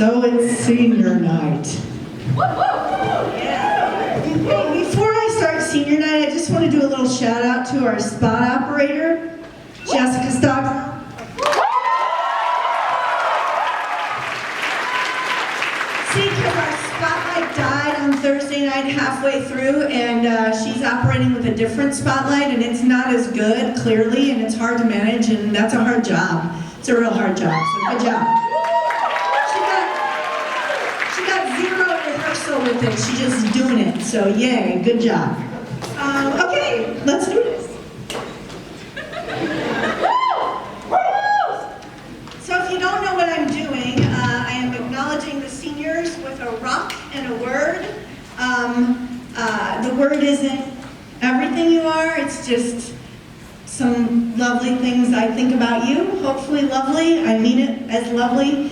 So it's senior night. Hey, before I start senior night, I just want to do a little shout out to our spot operator, Jessica Stockton. See, because our spotlight died on Thursday night halfway through, and she's operating with a different spotlight, and it's not as good, clearly, and it's hard to manage, and that's a hard job. It's a real hard job, so good job. She got zero rehearsal with it. She's just doing it, so yay, good job. Okay, let's do this. So if you don't know what I'm doing, I am acknowledging the seniors with a rock and a word. The word isn't everything you are, it's just some lovely things I think about you. Hopefully lovely, I mean it as lovely.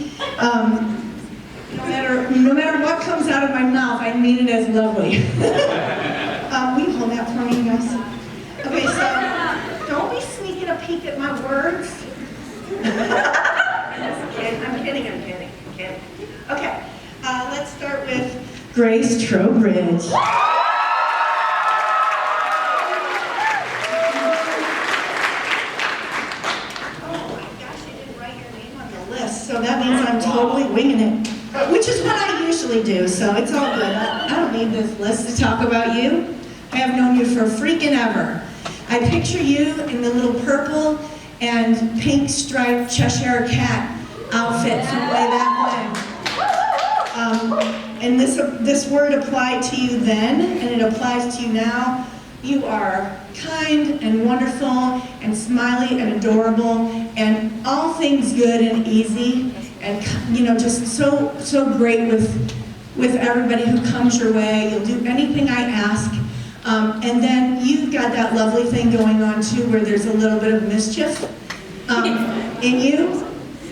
No matter what comes out of my mouth, I mean it as lovely. Will you hold that for me, guys? Okay, so don't be sneaking a peek at my words. I'm kidding. Okay, let's start with Grace Trowbridge. So that means I'm totally winging it, which is what I usually do, so it's all good. I don't need this list to talk about you. I have known you for freaking ever. I picture you in the little purple and pink striped Cheshire Cat outfit from way back when. And this word applied to you then, and it applies to you now. You are kind and wonderful and smiley and adorable and all things good and easy and just so great with everybody who comes your way. You'll do anything I ask. And then you've got that lovely thing going on too where there's a little bit of mischief in you.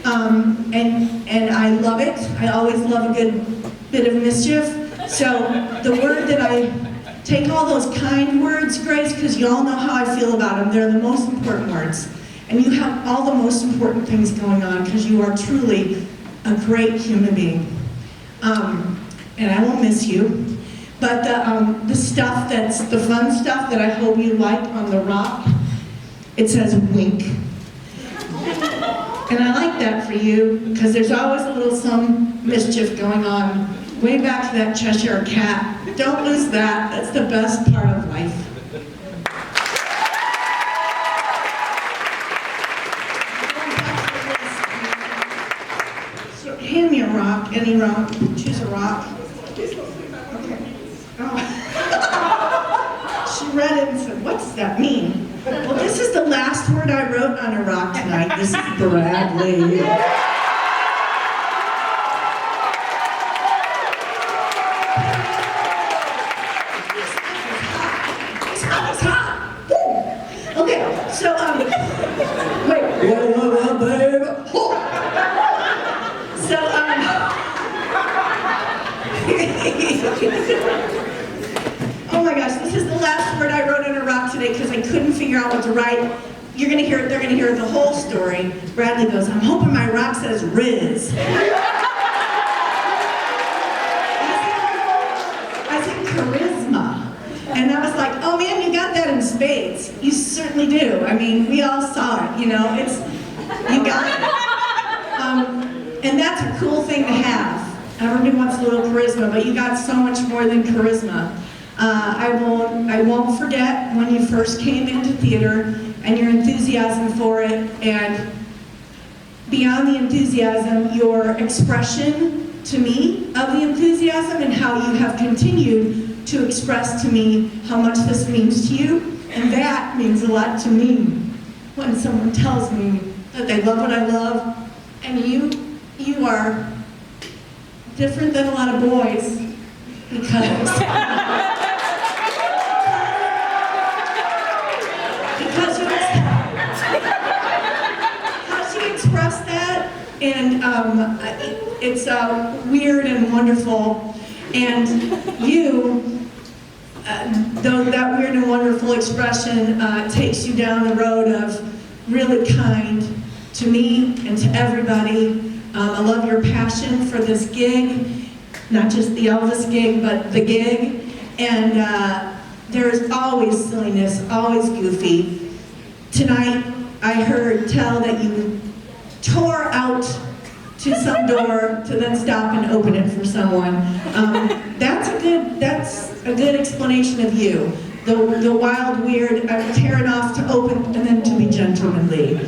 And I love it. I always love a good bit of mischief. So the word that I take all those kind words, Grace, because you all know how I feel about them. They're the most important words. And you have all the most important things going on because you are truly a great human being. And I will miss you. But the stuff that's the fun stuff that I hope you like on the rock, it says wink. And I like that for you because there's always a little some mischief going on. Way back to that Cheshire Cat. Don't lose that. That's the best part of life. So hand me a rock, any rock. Choose a rock. Okay. Oh. She read it and said, "What does that mean?" Well, this is the last word I wrote on a rock tonight. This is Bradley. Okay, so, wait. Well, babe. So, oh my gosh, this is the last word I wrote on a rock today because I couldn't figure out what to write. You're gonna hear it, they're gonna hear the whole story. Bradley goes, "I'm hoping my rock says Riz." I said charisma. And I was like, oh man, you got that in spades. You certainly do. I mean, we all saw it, you got it. And that's a cool thing to have. Everybody wants a little charisma, but you got so much more than charisma. I won't forget when you first came into theater and your enthusiasm for it, and beyond the enthusiasm, your expression to me of the enthusiasm and how you have continued to express to me how much this means to you, and that means a lot to me when someone tells me that they love what I love, and you are different than a lot of boys because you express that, and it's weird and wonderful, and you. Though that weird and wonderful expression takes you down the road of really kind to me and to everybody, I love your passion for this gig, not just the Elvis gig, but the gig. And there's always silliness, always goofy. Tonight, I heard tell that you tore out to some door to then stop and open it for someone. That's a good explanation of you. The wild, weird, tearing off to open and then to be gentlemanly.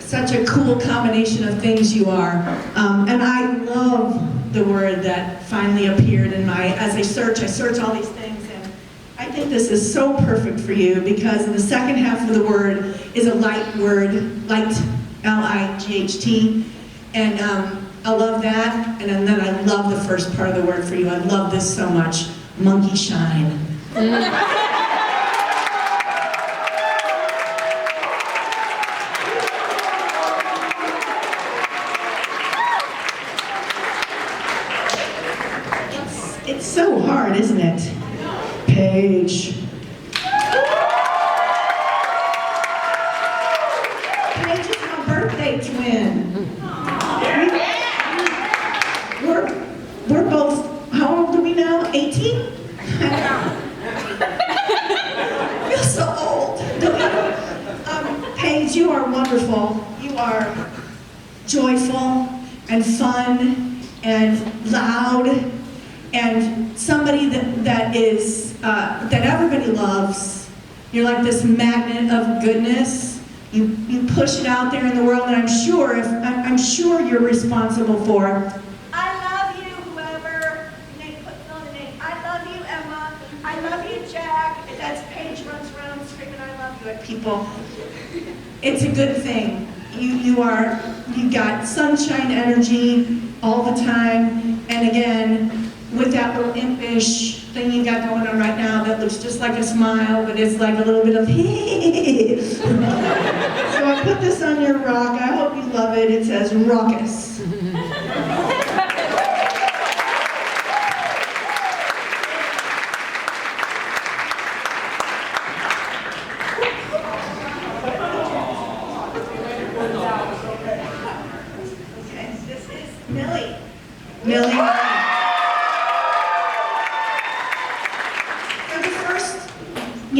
Such a cool combination of things you are. And I love the word that finally appeared in as I search all these things, and I think this is so perfect for you because in the second half of the word is a light word, light, L-I-G-H-T, and I love that, and then I love the first part of the word for you. I love this so much, monkey shine. It's so hard, isn't it? Paige. Paige is my birthday twin. We're both, how old are we now? 18? I feel so old. Paige, you are wonderful. You are joyful and fun and loud and somebody that everybody loves. You're like this magnet of goodness. You push it out there in the world, and I'm sure you're responsible for. I love you, whoever name put on the name. I love you, Emma. I love you, Jack. That's Paige runs around screaming "I love you" at people. It's a good thing. You got sunshine energy all the time, and again, with that little impish thing you got going on right now that looks just like a smile, but it's like a little bit of So I put this on your rock. I hope you love it. It says raucous. Okay, this is Millie. Millie.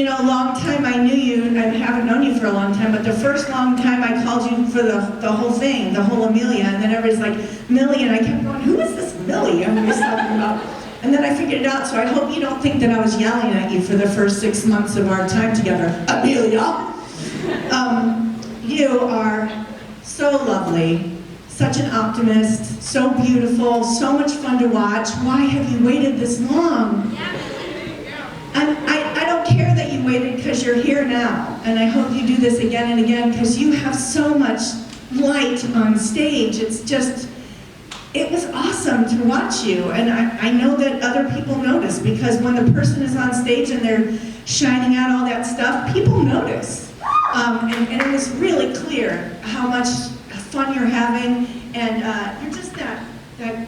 A long time I knew you, and I haven't known you for a long time, but the first long time I called you for the whole thing, the whole Amelia, and then everybody's like, Millie, and I kept going, who is this Millie everybody's talking about? And then I figured it out, so I hope you don't think that I was yelling at you for the first 6 months of our time together. Amelia! You are so lovely, such an optimist, so beautiful, so much fun to watch. Why have you waited this long? I don't care that you waited because you're here now, and I hope you do this again and again because you have so much light on stage. It was awesome to watch you, and I know that other people notice because when the person is on stage and they're shining out all that stuff, people notice. And it was really clear how much fun you're having, and you're just that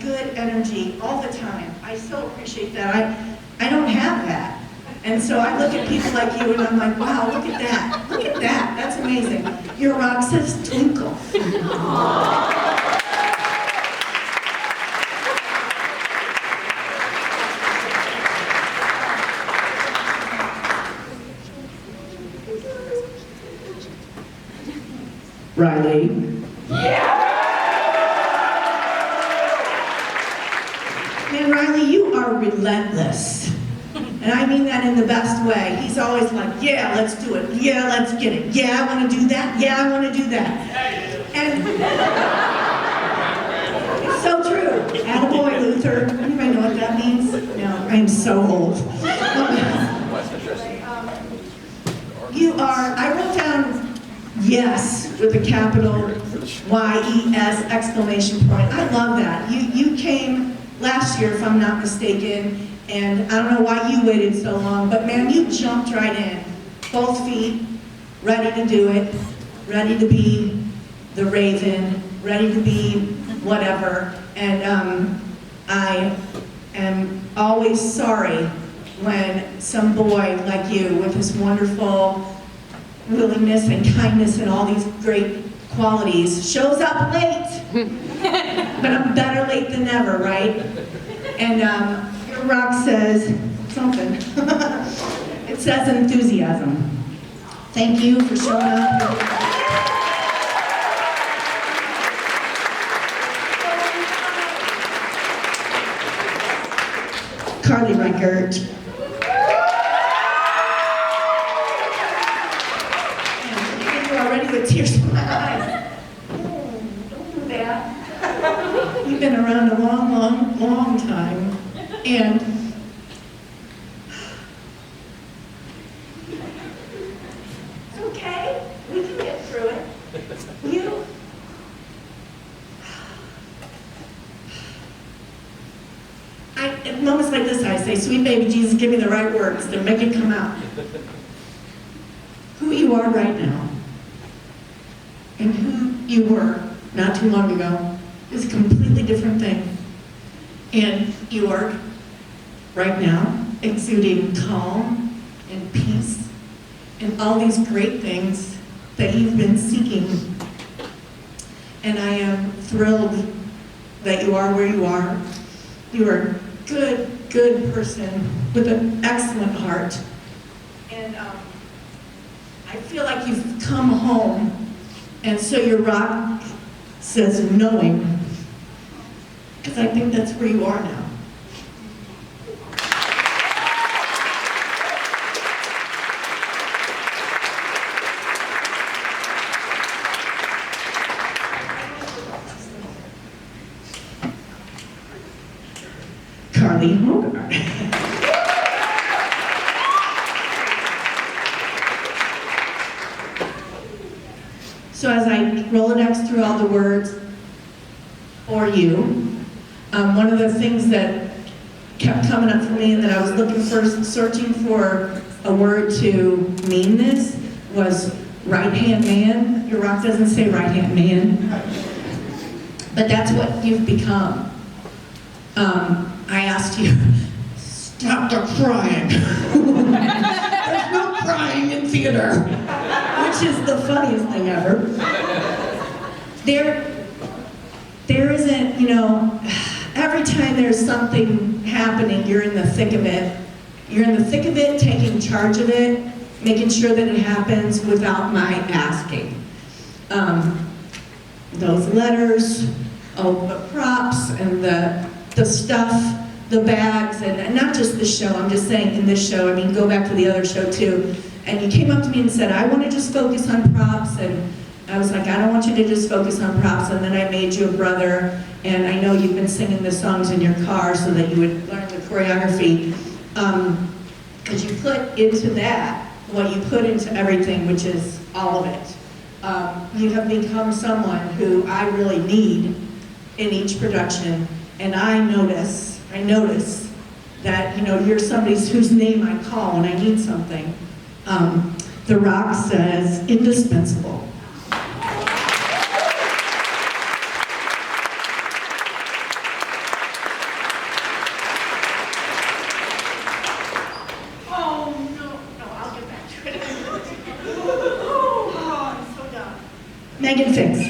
good energy all the time. I so appreciate that. I don't have that. And so I look at people like you and I'm like, wow, look at that. Look at that. That's amazing. Your rock says twinkle. Riley. Man, Riley, you are relentless. And I mean that in the best way. He's always like, yeah, let's do it. Yeah, let's get it. Yeah, I want to do that. Yeah, I want to do that. And it's so true. Attaboy, Luther. Anybody know what that means? No, I am so old. I wrote down yes with a capital Y-E-S exclamation point. I love that. You came last year, if I'm not mistaken, and I don't know why you waited so long, but man, you jumped right in. Both feet, ready to do it, ready to be the Raven, ready to be whatever. And I am always sorry when some boy like you, with his wonderful willingness and kindness and all these great qualities, shows up late, but I'm better late than never, right? And your rock says something. It says enthusiasm. Thank you for showing up. Carly Reichert. And you're already with tears in my eyes. Don't do that. You've been around a long, long, long time. And it's okay. We can get through it. In moments like this, I say, sweet baby Jesus, give me the right words to make it come out. Who you are right now and who you were not too long ago is a completely different thing. And you are right now exuding calm and peace and all these great things that you've been seeking. And I am thrilled that you are where you are. You are a good person with an excellent heart. And I feel like you've come home, and so your rock says knowing, because I think that's where you are now. Carly Hogarth. So as I Rolodex through all the words for you, one of the things that kept coming up for me and that I was looking for, searching for a word to mean this, was right-hand man. Your rock doesn't say right-hand man, but that's what you've become. I asked you, stop the crying. There's no crying in theater, which is the funniest thing ever. There isn't, you know, every time there's something happening, you're in the thick of it. You're in the thick of it, taking charge of it, making sure that it happens without my asking. Those letters, the props, and the stuff, the bags, and not just this show, I'm just saying in this show, I mean, go back to the other show too. And you came up to me and said, I want to just focus on props, and I was like, I don't want you to just focus on props, and then I made you a brother, and I know you've been singing the songs in your car so that you would learn the choreography, because you put into that what you put into everything, which is all of it. You have become someone who I really need in each production. And I notice that, you know, you're somebody whose name I call when I need something. The rock says indispensable. Oh, no, I'll get back to it. Oh, I'm so done. Megan Fix.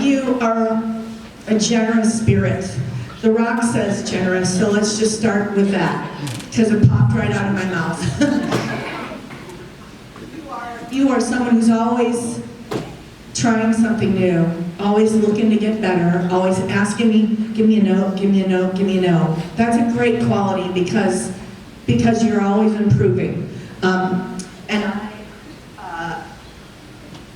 You are a generous spirit. The rock says generous, so let's just start with that, because it popped right out of my mouth. You are someone who's always trying something new, always looking to get better, always asking me, give me a note, give me a note, give me a note. That's a great quality because you're always improving. And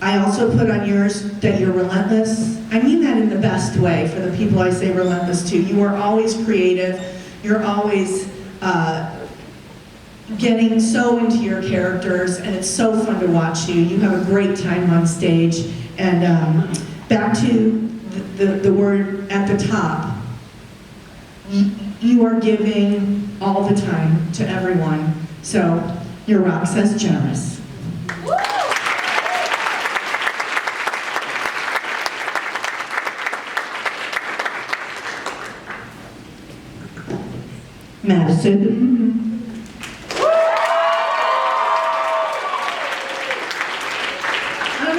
I also put on yours that you're relentless. I mean that in the best way for the people I say relentless to. You are always creative. You're always getting so into your characters, and it's so fun to watch you. You have a great time on stage. And back to the word at the top. You are giving all the time to everyone. So your rock says generous. Madison.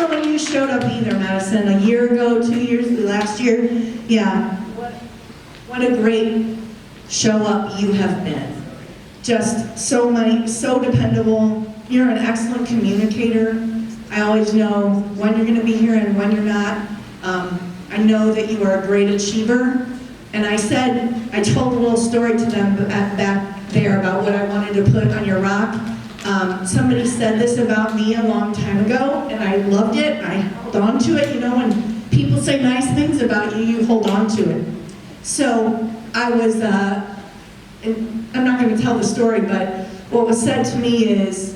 know when you showed up either, Madison, a year ago, 2 years, last year. Yeah, what a great show up you have been. Just so dependable. You're an excellent communicator. I always know when you're gonna be here and when you're not. I know that you are a great achiever. And I told a little story to them back there about what I wanted to put on your rock. Somebody said this about me a long time ago, and I loved it, and I held on to it. You know, when people say nice things about you, you hold on to it. So I was, and I'm not going to tell the story, but what was said to me is,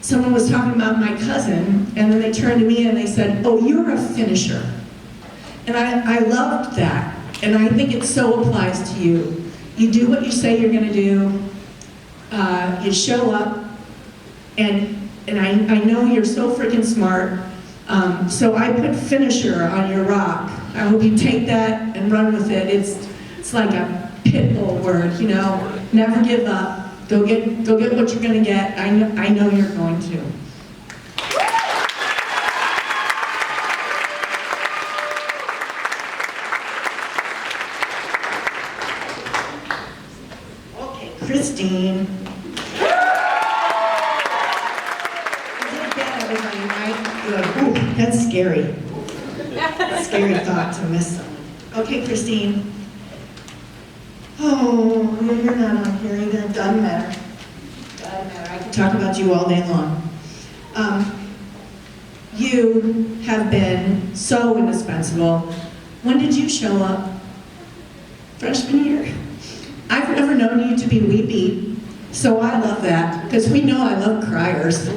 someone was talking about my cousin, and then they turned to me and they said, "Oh, you're a finisher." And I loved that, and I think it so applies to you. You do what you say you're going to do, you show up, and I know you're so freaking smart, so I put finisher on your rock. I hope you take that and run with it. It's like a pit bull word, you know, never give up. Go get what you're going to get. I know you're going to. Okay, Christine. Get everybody right. Good. Ooh, that's scary. Scary thought to miss someone. Okay, Christine. Oh, you're not on here either. It doesn't matter. Doesn't matter. I can talk about you all day long. You have been so indispensable. When did you show up? Freshman year. I've never known you to be weepy, so I love that, because we know I love criers.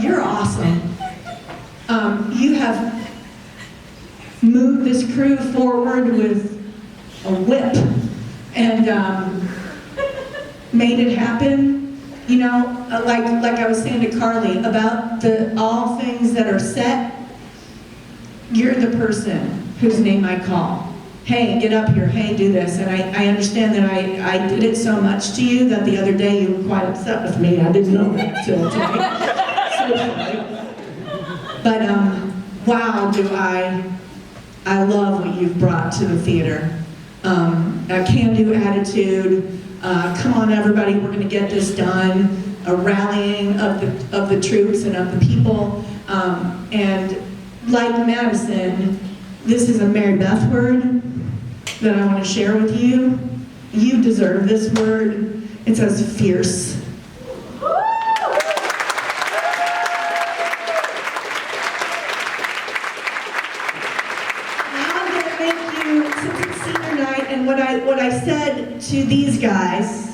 You're awesome. You have moved this crew forward with a whip and made it happen. You know, like I was saying to Carly about all things that are set. You're the person whose name I call. Hey, get up here. Hey, do this. And I understand that I did it so much to you that the other day you were quite upset with me. I didn't know that till today. So sorry. But wow, do I love what you've brought to the theater. A can-do attitude. Come on, everybody, we're going to get this done. A rallying of the troops and of the people. And like Madison, this is a Mary Beth word that I want to share with you. You deserve this word. It says fierce. What I said to these guys